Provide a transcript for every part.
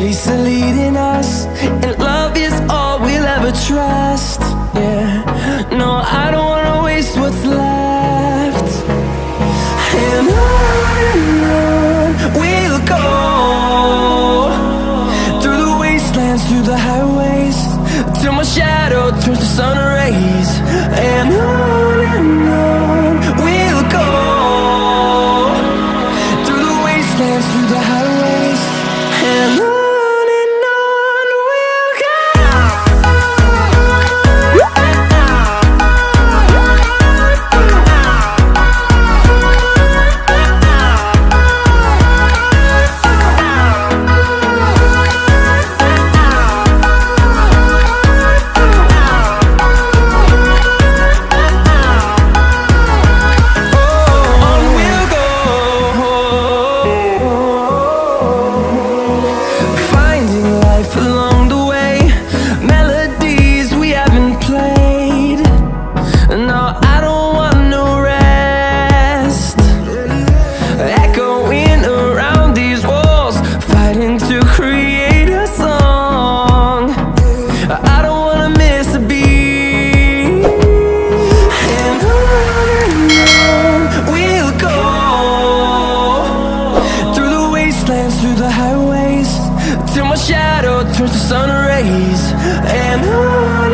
chase are leading us, and love is all we'll ever trust. Yeah, no, I don't wanna waste what's left. And on we'll go, through the wastelands, through the highways, till my shadow turns to sun rays. And on we'll go, through the wastelands, through the highways, and on we'll go. Through the highways, till my shadow turns to sun rays. And on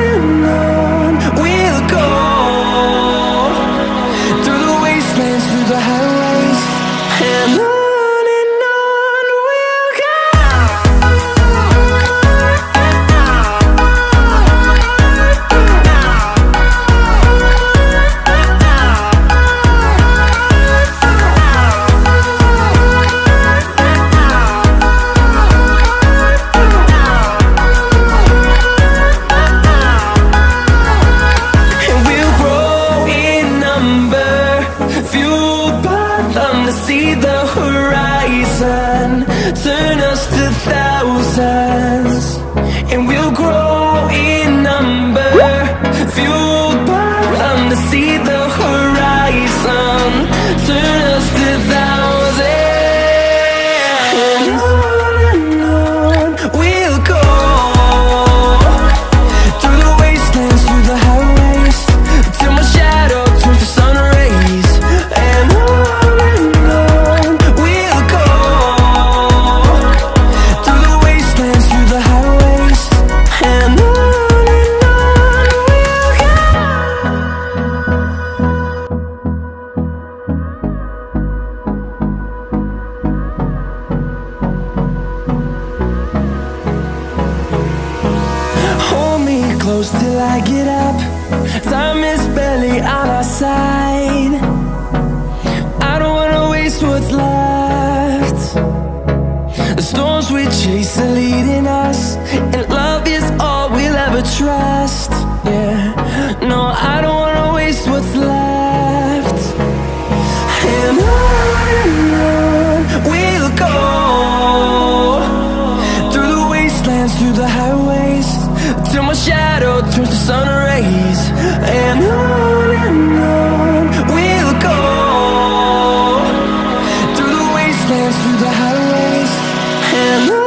we'll go, through the wastelands, through the highways, and on we'll go. To see the horizon turn us to thousands, and we'll grow in number, fueled by them. To see the horizon turn us to thousands, and on we'll go, through the wastelands, through the highways, till my shadow turns to sun rays. And on close till I get up. Time is barely on our side. I don't wanna waste what's left. The storms we chase are leading us, and love is all we'll ever trust. Yeah, no, I don't wanna waste what's left. And on we'll go, through the wastelands, through the highways, till my shadow turns to sun rays. And on we'll go, through the wastelands, through the highways, and on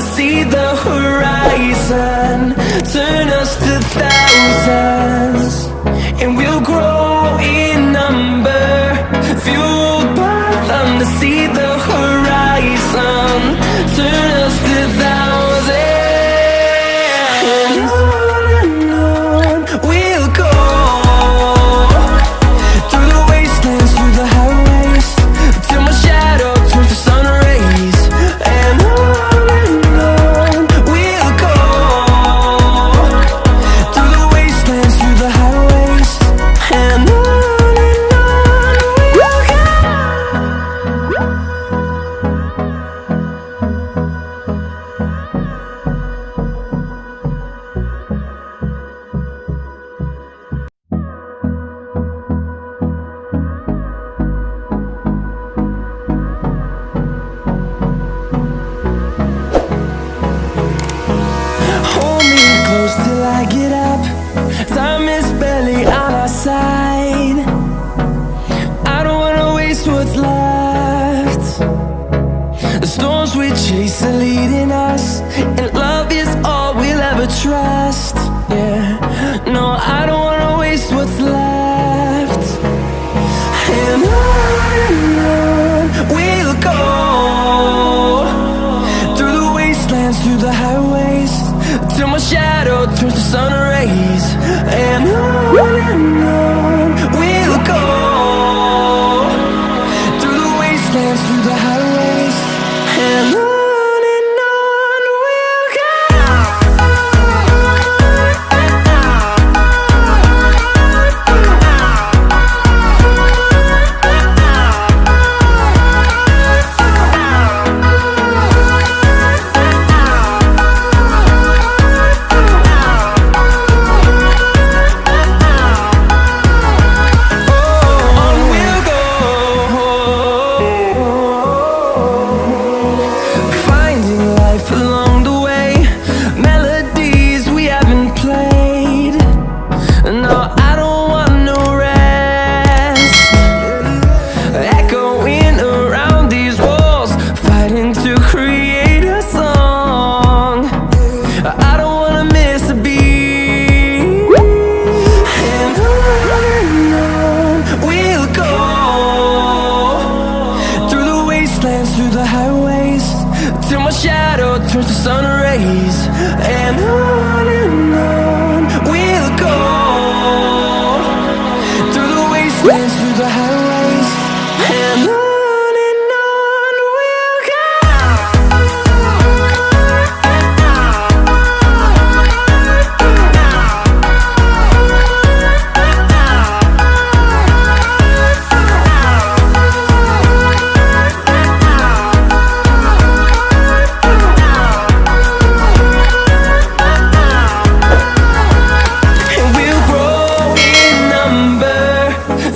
see the horizon, turn us to thousands, and we'll grow in number, fueled by them to see the horizon, turn us to thousands. And on we'll go, through the wastelands, through the highways, till my shadow turns to sun rays. And on we'll go, through the wastelands, through the highways. And on we'll go. Hold me close till I get up. Time is barely on our side. I don't wanna waste what's left. The storms we chase are leading us, and love is all we'll ever trust. Yeah, no, I don't wanna waste what's left. And on we'll go, through the wastelands, through the highways, till my shadow turns to sun rays. And on we'll go, through the wastelands, through the highways. And on we'll go. On we'll go, finding life along the way, melodies we haven't played. No, I don't want no rest, echoing around these walls, fighting to create a song. I don't wanna miss a beat. And on we'll go, through the wastelands, through the highways, till my shadow turns to sun rays. And on we'll go, through the wastelands, through the highways. And on we'll go. And we'll grow in number,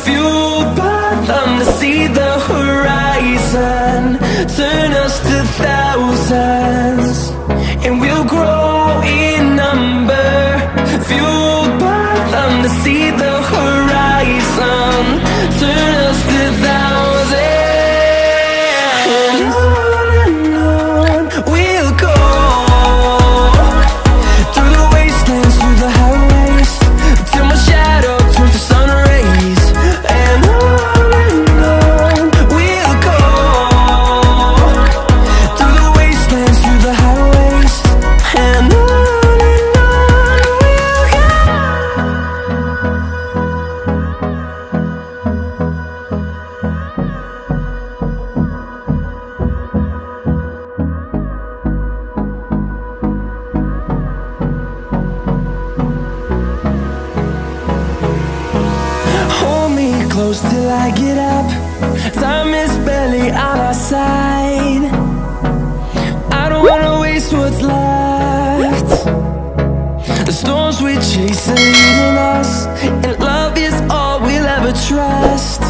fueled by them to see the horizon, turn us to thousands. And we'll grow in number, fueled by them to see the horizon, turn us to thousands. And on we'll go, through the wastelands, through the highways, till my shadow turns to sun rays. And on we'll go, through the wastelands, through the highways. And on we'll go. Hold me close till I get up. Time is barely on our side. I don't wanna waste what's left. The storms we chase are leading us, and love is all we'll ever trust.